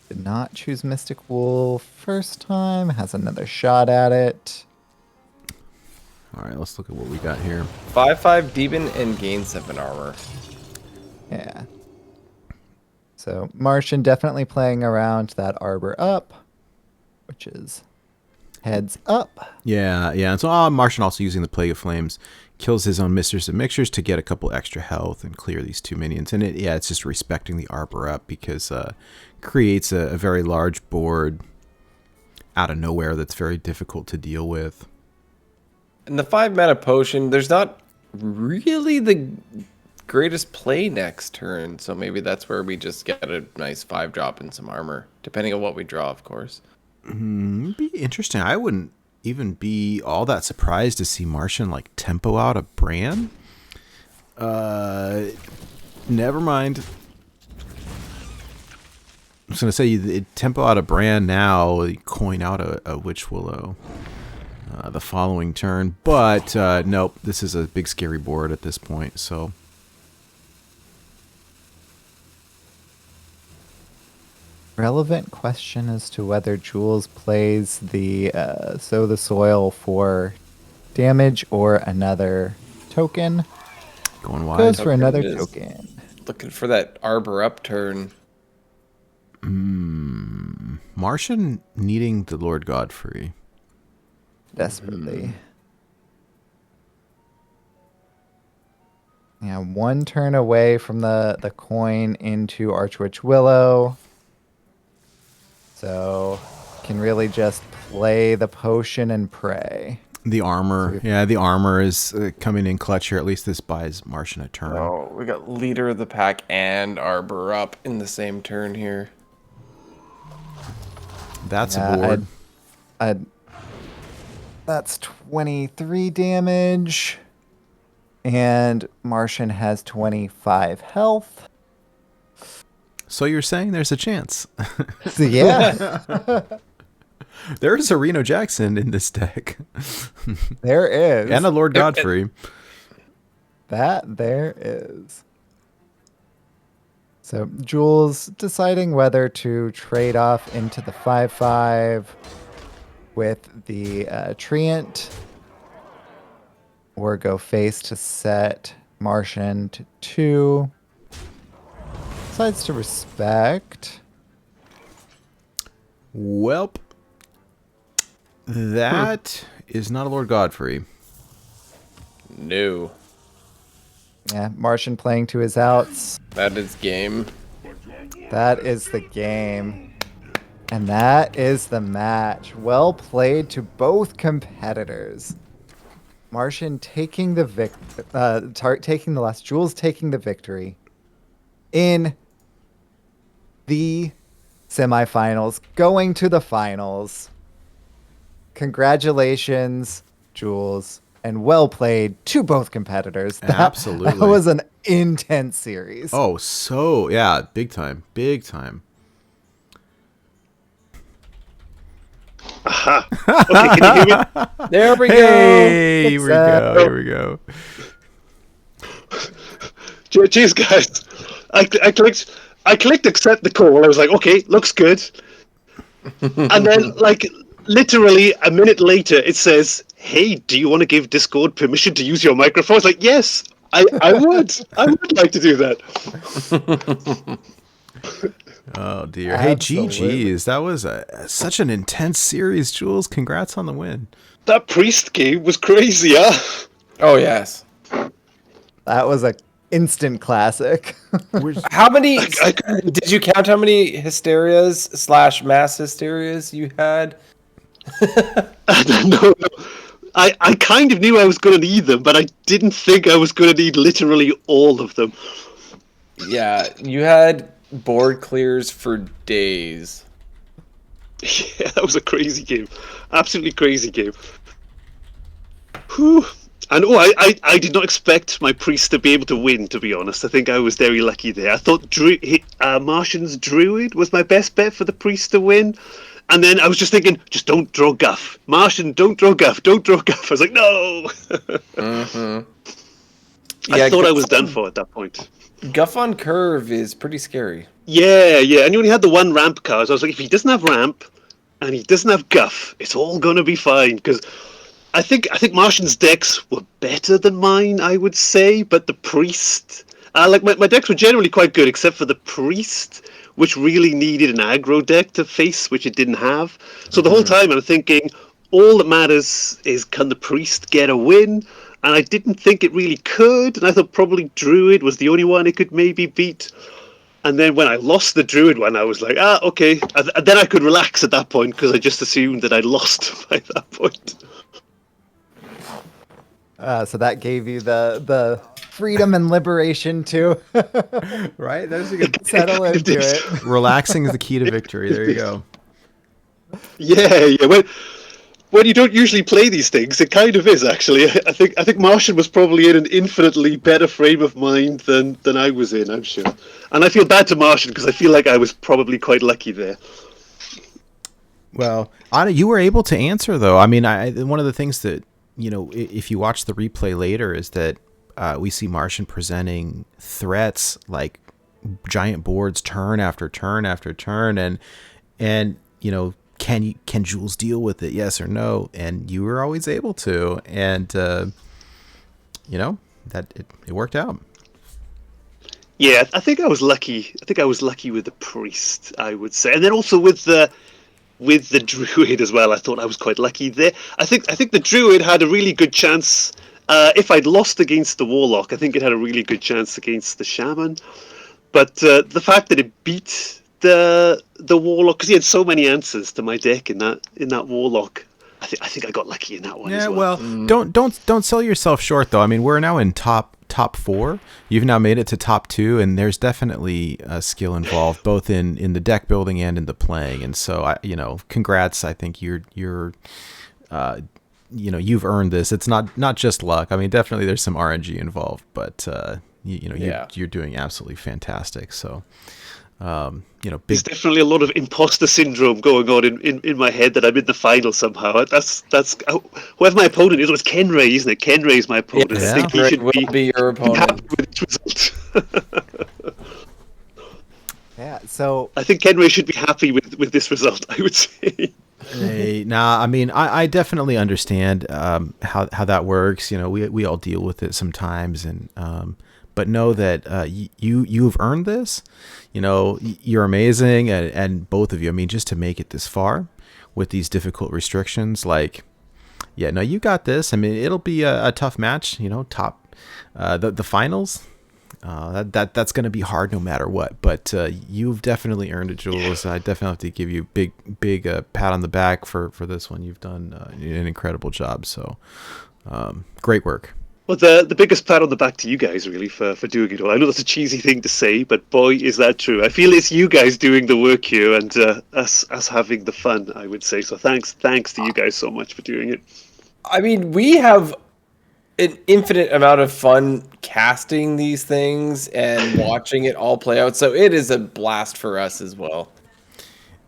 Did not choose Mystic Wool first time. Has another shot at it. All right, let's look at what we got here. 5/5 demon and gain 7 armor. Yeah. So Martian definitely playing around that Arbor Up, which is heads up. Yeah. And so Martian also using the Plague of Flames kills his own Mistress of Mixtures to get a couple extra health and clear these 2 minions. And it's just respecting the Arbor Up because creates a very large board out of nowhere that's very difficult to deal with. And the 5 mana potion, there's not really the greatest play next turn, so maybe that's where we just get a nice 5-drop and some armor, depending on what we draw, of course. It'd be interesting. I wouldn't even be all that surprised to see Martian like tempo out a Bran. Never mind. I was gonna say you tempo out a Bran now, you coin out a Witch Willow the following turn, but nope. This is a big scary board at this point, so. Relevant question as to whether Jools plays the Sow the Soil for damage or another token. Going wide. Goes for Token another it is. token. Looking for that Arbor Up turn. Martian needing the Lord Godfrey. Desperately. Yeah, 1 turn away from the coin into Archwitch Willow. So can really just play the potion and pray. The armor. Yeah, the armor is coming in clutch here. At least this buys Martian a turn. Oh, we got Leader of the Pack and Arbor Up in the same turn here. That's Yeah, a board. That's 23 damage. And Martian has 25 health. So you're saying there's a chance. So yeah, There is a Reno Jackson in this deck. there is. And a Lord Godfrey. That there is. So Jools deciding whether to trade off into the 5/5 with the Treant or go face to set Martian to 2. Decides to respect. Welp. That is not a Lord Godfrey. No. Yeah, Martian playing to his outs. That is game. That is the game. And that is the match. Well played to both competitors. Martian taking the taking the last, Jools taking the victory in the semifinals, going to the finals. Congratulations, Jools, and well played to both competitors. Absolutely. That was an intense series. Oh, so yeah, big time, big time. Aha. Okay, can you hear me? There we Hey, here It's, we go. Here we go. Cheers, guys. I clicked accept the call. I was like, okay, looks good. And then, like, literally a minute later, it says, hey, do you want to give Discord permission to use your microphone? I was like, yes, I would. I would like to do that. Oh dear. Absolutely. Hey, GG's. That was such an intense series, Jules. Congrats on the win. That priest game was crazy, huh? Oh yes. That was a instant classic. How many? I- Did you count how many hysterias / mass hysterias you had? No. I kind of knew I was going to need them, but I didn't think I was going to need literally all of them. Yeah, you had board clears for days. Yeah, that was a crazy game. Absolutely crazy game. Whew. And I did not expect my priest to be able to win, to be honest. I think I was very lucky there. I thought Martian's Druid was my best bet for the priest to win. And then I was just thinking, just don't draw Guff. Martian, don't draw Guff. Don't draw Guff. I was like, no. I thought I was done for at that point. Guff on curve is pretty scary. Yeah. And you only had the one ramp card. So I was like, if he doesn't have ramp and he doesn't have Guff, it's all going to be fine. Because I think Martian's decks were better than mine, I would say. But the priest, like my decks were generally quite good, except for the priest, which really needed an aggro deck to face, which it didn't have. So the whole time I'm thinking, all that matters is can the priest get a win? And I didn't think it really could. And I thought probably Druid was the only one it could maybe beat. And then when I lost the Druid one, I was like, okay. And then I could relax at that point because I just assumed that I'd lost by that point. So that gave you the freedom and liberation to Right? That's a good. settle into it. Relaxing is the key to victory. There you go. Yeah. When you don't usually play these things, it kind of is actually. I think Martian was probably in an infinitely better frame of mind than I was in, I'm sure. And I feel bad to Martian because I feel like I was probably quite lucky there. Well, Anna, you were able to answer though. I mean, one of the things that if you watch the replay later, is that we see Martian presenting threats like giant boards turn after turn after turn, and can Jools deal with it? Yes or no? And you were always able to, and that it worked out. Yeah, I think I was lucky. I think I was lucky with the priest, I would say, and then also with the druid as well. I thought I was quite lucky there. I think the druid had a really good chance. If I'd lost against the warlock, I think it had a really good chance against the shaman. But the fact that it beat the warlock, because he had so many answers to my deck in that warlock, I think I got lucky in that one. Yeah, as well. don't sell yourself short though. I mean, we're now in top 4. You've now made it to top 2, and there's definitely a skill involved, both in the deck building and in the playing. And so, congrats. I think you've earned this. It's not just luck. I mean, definitely there's some RNG involved, but you're doing absolutely fantastic. So. There's definitely a lot of imposter syndrome going on in my head that I'm in the final somehow. That's whoever my opponent is. It was Kenray, isn't it? Kenray's my opponent. Yes, I think he should will be your opponent. happy with this result. Yeah. So I think Kenray should be happy with this result, I would say. Hey, I mean, I definitely understand how that works. We all deal with it sometimes, and but know that you've earned this. You're amazing, and both of you. I mean, just to make it this far with these difficult restrictions, you got this. I mean, it'll be a tough match. Top the finals. That's going to be hard no matter what. But you've definitely earned it, Jools. I definitely have to give you a big pat on the back for this one. You've done an incredible job. So great work. Well, the biggest pat on the back to you guys, really, for doing it all. I know that's a cheesy thing to say, but boy, is that true. I feel it's you guys doing the work here and us having the fun, I would say. So thanks to you guys so much for doing it. I mean, we have an infinite amount of fun casting these things and watching it all play out. So it is a blast for us as well.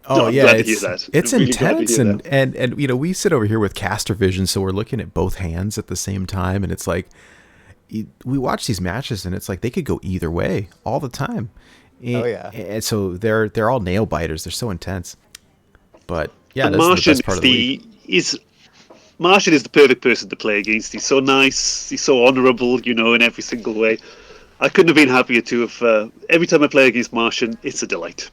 Oh I'm yeah, glad to hear that. It's I'm really glad to intense, hear and we sit over here with caster vision, so we're looking at both hands at the same time, and it's like we watch these matches, and it's like they could go either way all the time. Oh yeah, and so they're all nail biters. They're so intense. But yeah, and this Martian is the best part of the week. Martian is the perfect person to play against. He's so nice. He's so honourable, in every single way. I couldn't have been happier to have. Every time I play against Martian, it's a delight.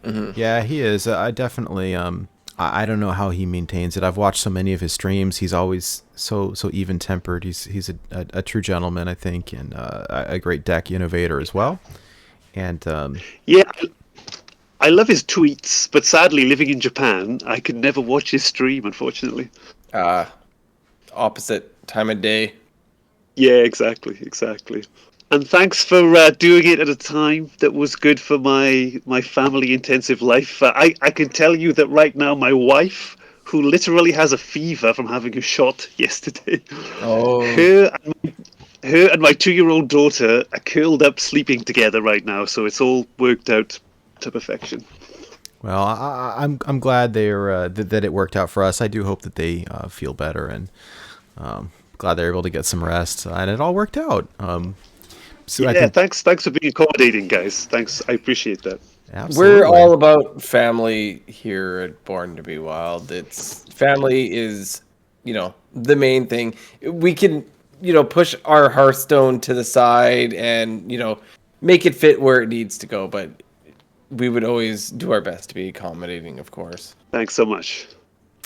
Mm-hmm. Yeah, he is. I definitely. I don't know how he maintains it. I've watched so many of his streams. He's always so even tempered. He's a true gentleman, I think, and a great deck innovator as well. And yeah, I love his tweets, but sadly, living in Japan, I could never watch his stream, unfortunately. Opposite time of day. Yeah, exactly. And thanks for doing it at a time that was good for my family-intensive life. I can tell you that right now, my wife, who literally has a fever from having a shot yesterday, her and my 2-year-old daughter are curled up sleeping together right now. So it's all worked out to perfection. well, I'm glad that it worked out for us. I do hope that they feel better, and glad they're able to get some rest, and it all worked out. So yeah, thanks for being accommodating, guys. Thanks, I appreciate that. Absolutely. We're all about family here at Born to Be Wild. Family is, the main thing. We can, push our Hearthstone to the side and, make it fit where it needs to go. But we would always do our best to be accommodating, of course. Thanks so much.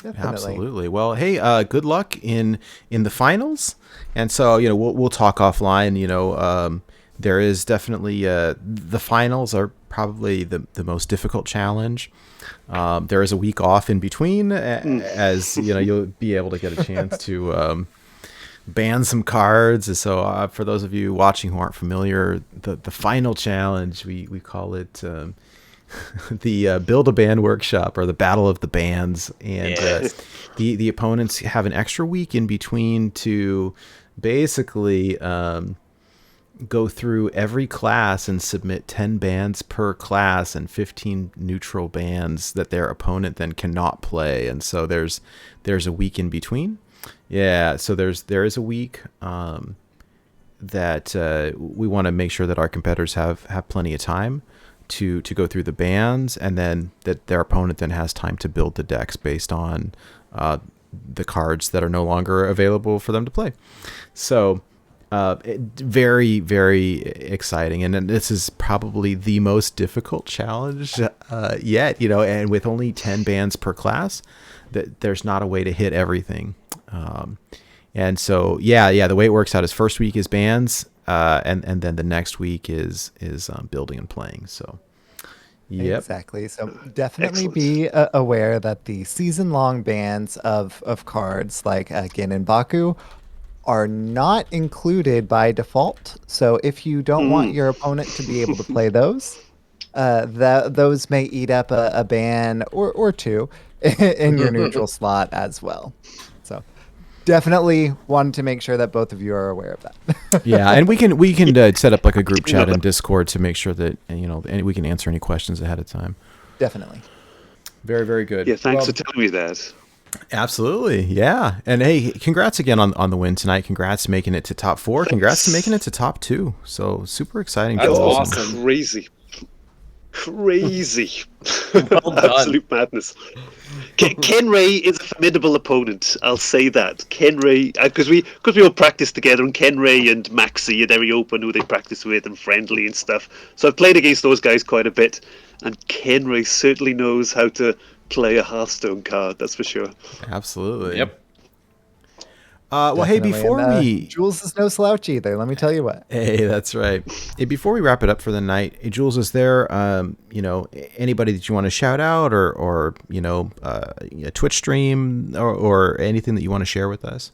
definitely. Absolutely. Well, hey, good luck in the finals. And so, we'll talk offline. There is definitely the finals are probably the most difficult challenge. There is a week off in between, as you'll be able to get a chance to ban some cards. So for those of you watching who aren't familiar, the final challenge, we call it the Build a Band Workshop, or the Battle of the Bands. And the opponents have an extra week in between to basically go through every class and submit 10 bands per class and 15 neutral bands that their opponent then cannot play. And so there's a week in between. Yeah, so there is a week that we want to make sure that our competitors have plenty of time to go through the bands, and then that their opponent then has time to build the decks based on the cards that are no longer available for them to play. So very, very exciting. And this is probably the most difficult challenge yet, and with only 10 bands per class, that there's not a way to hit everything. And so, the way it works out is first week is bands, and then the next week is building and playing. So, yep. Exactly. So definitely be aware that the season-long bans of cards like Gin and Baku are not included by default. So if you don't want your opponent to be able to play those, those may eat up a ban or two in your neutral slot as well. So definitely want to make sure that both of you are aware of that. Yeah, and we can set up like a group chat in Discord to make sure that and we can answer any questions ahead of time. Definitely. Very, very good. Yeah, thanks for telling me that. Absolutely, yeah. And hey, congrats again on the win tonight. Congrats to making it to top 4. Congrats to making it to top 2. So super exciting. That's Jools. awesome. Crazy. Well done. Absolute madness. Ken Ray is a formidable opponent. I'll say that. Ken Ray, because we all practice together, and Ken Ray and Maxi are very open, who they practice with, and friendly and stuff. So I've played against those guys quite a bit, and Ken Ray certainly knows how to play a Hearthstone card. That's for sure. Absolutely. Yep. Well, hey, Definitely. before And, we Jules is no slouch either. Let me tell you what. Hey, that's right. Hey, before we wrap it up for the night, hey, Jules, is there, anybody that you want to shout out or a Twitch stream or anything that you want to share with us?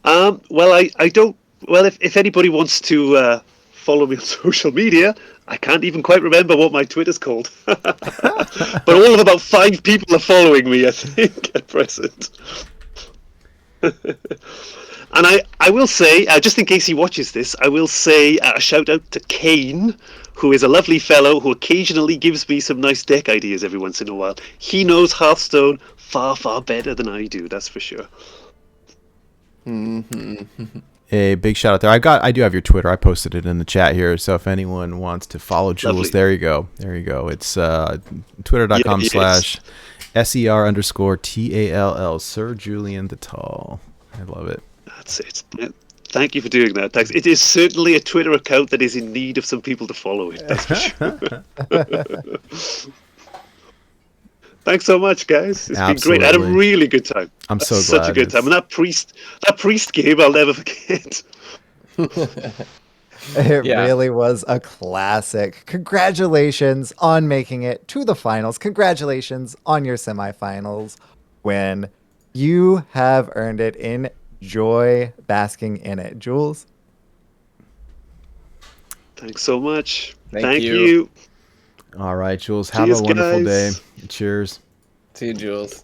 Well, I don't. Well, if anybody wants to follow me on social media, I can't even quite remember what my Twitter's called. But all of about 5 people are following me, I think, at present. And I will say, just in case he watches this, I will say a shout out to Kane, who is a lovely fellow who occasionally gives me some nice deck ideas every once in a while. He knows Hearthstone far, far better than I do, that's for sure. A big shout out there. I do have your Twitter. I posted it in the chat here. So if anyone wants to follow Jules, Lovely. there you go. There you go. It's twitter.com/SER_TALL, Sir Julian the Tall. I love it. That's it. Thank you for doing that. Thanks. It is certainly a Twitter account that is in need of some people to follow it. That's for sure. Thanks so much, guys. It's been great. I had a really good time. I'm so glad. Such a good time. And that priest game, I'll never forget. It really was a classic. Congratulations on making it to the finals. Congratulations on your semifinals win. You have earned it. Enjoy basking in it. Jules? Thanks so much. Thank you. All right, Jules. Have Cheers, a wonderful guys. day. Cheers. See you, Jules.